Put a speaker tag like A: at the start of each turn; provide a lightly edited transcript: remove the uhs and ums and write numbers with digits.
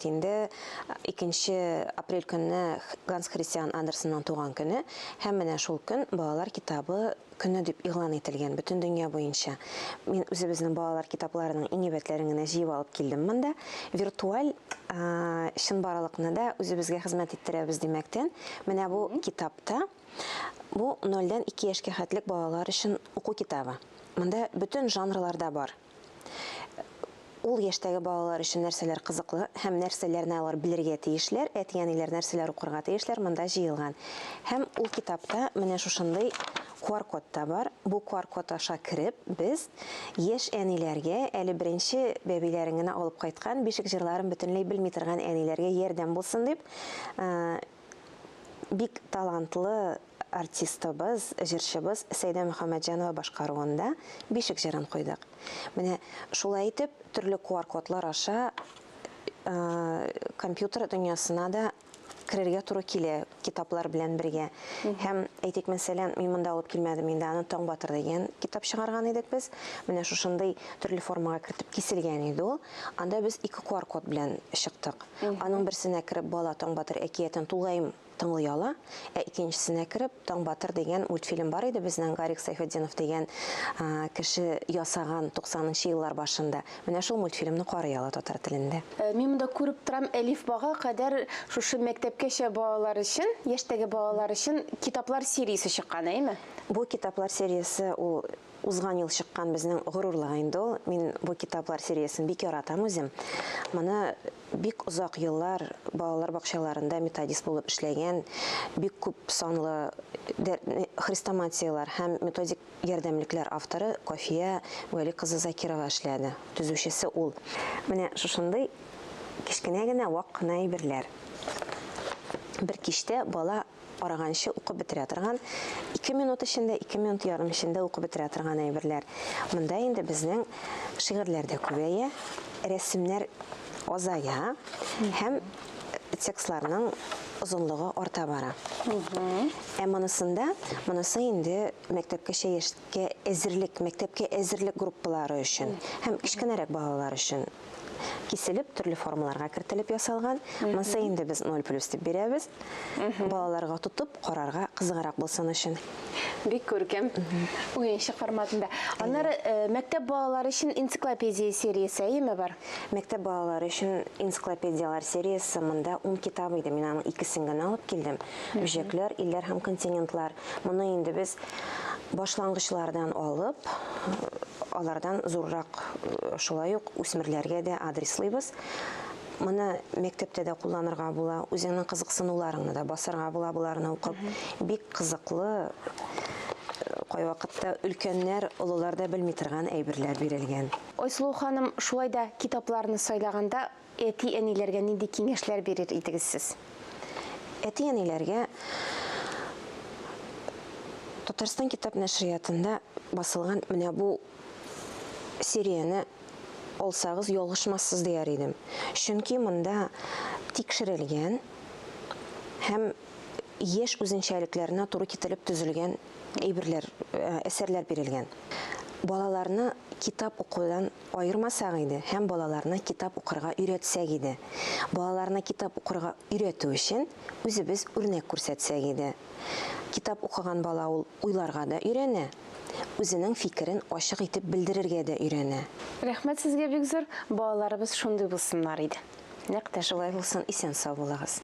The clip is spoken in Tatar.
A: Инде 2 апрель көнне Ганс Христиан Андерсонның туган көне, һәм менә шул көн балалар китабы көне дип игълан ителгән бөтен дөнья буенча. Мин үзебезнең балалар китапларының иң әйбәтләрен генә җыеп алып килдем монда. Виртуаль чынбарлыкны да үзебезгә хезмәт иттерәбез димәктән, менә бу китапта бу 0-дан 2 яшькә хәтлек балалар өчен уку китабы. Монда бөтен жанрларда бар. Ул яшьтәге балалар өчен нәрсәләр кызыклы һәм нәрсәләрне алар белергә тиешләр, әтигәниләр нәрсәләр укырга тиешләр монда җыелган. Һәм ул китапта менә шушындый QR-код та бар. Бу QR-код аша кирип, без яшь әниләргә, әле беренче бәбиләрен генә алып кайткан, бишек җырларын бөтенләй белми торган әниләргә ярдәм булсын дип, бик талантлы артистыбыз, җырчыбыз Сәйдә Мөхәммәтҗанова башкаруында бишек җырын куйдык. Менә шулай итеп, төрле QR-кодлар аша компьютер дөньясына да кирергә туры килә китаплар белән бергә. Һәм әйтик, мәсәлән, мин монда алып килмәдем, инде аны Таң батыр дигән китап чыгарган идек без. Менә шушындый төрле формага кертеп киселгән иде ул. Анда без 2 QR-код белән чыктык. Аның берсенә кирип бала Таң батыр әкиятен тулайым тыңлый ала, икенчесенә кирип Таң батыр дигән мультфильм бар иде безнең Гарик Сайфетдинов дигән кеше ясаган 90нчы еллар башында. Менә шул мультфильмны карый ала татар телендә.
B: Мин монда күреп торам, әлифбага кадәр шушы мәктәпкәчә балалар өчен, яшьтәге балалар өчен китаплар сериясе чыккан, әйме?
A: Бу китаплар сериясе ул узган ел чыккан безнең горурлык инде ул. Мин бу китаплар сериясын бик яратам үзем. Моны бик узак еллар балалар бакчаларында методист булып эшләгән, бик күп санлы хрестоматиялар һәм методик ярдәмлекләр авторы Кофия Вәли кызы Закирова эшләде. Төзүчесе ул. Менә шушындый кичкенә генә вак кына әйберләр. Бер кичтә бала араганчы укып бетерә торган, 2 минут эчендә, 2 минут ярым эчендә укып бетерә торган әйберләр. Монда инде безнең шигырьләр дә күбәя, рәсемнәр азая һәм текстларның озынлыгы арта бара. Монысы инде мәктәпкәчә яшькә әзерлек, мәктәпкә әзерлек группалары өчен һәм кичкенәрәк балалар өчен киселеп, төрле формаларга кертелеп ясалган. Монысы инде без 0+ дип бирәбез. Балаларга тотып, карарга кызыграк булсын өчен.
B: Бик күркәм. Уенчык форматында. Аннары мәктәп балалары өчен энциклопедия сериясе әйме бар?
A: Мәктәп балалары өчен энциклопедиялар сериясе монда 10 китап иде. Мин аның 2-сен генә алып килдем. Бөҗәкләр, илләр һәм континентлар. Моны инде без башлангычлардан алып, алардан зуррак шулай ук үсмерләргә дә адреслыйбыз. Моны мәктәптә дә кулланырга була, үзеңнең кызыксынуларыңны да басарга була, буларны укып. Бик кызыклы, кайвакытта өлкәннәр, олылар да белми торган әйберләр бирелгән.
B: Айсылу ханым, шулай да китапларны сайлаганда әти-әниләргә нинди киңәшләр бирер идегез сез?
A: Әти-әниләргә Татарстан китап нәшриятында басылган менә бу серияне алсагыз ялгышмассыз дияр идем. Чөнки монда тикшерелгән һәм яшь үзенчәлекләренә туры китереп төзелгән әйберләр, әсәрләр бирелгән. Балаларны китап укудан айырмасак иде һәм балаларны китап укырга өйрәтсәк иде. Балаларны китап укырга өйрәтү өчен үзебез үрнәк күрсәтсәк иде. Китап укыган бала ул уйларга да өйрәнә, үзенең фикерен ачык итеп белдерергә дә өйрәнә.
B: Рәхмәт сезгә бик зур. Балаларыбыз шундый булсыннар иде.
A: Нәкъ тә шулай булсын, исән-сау булыгыз.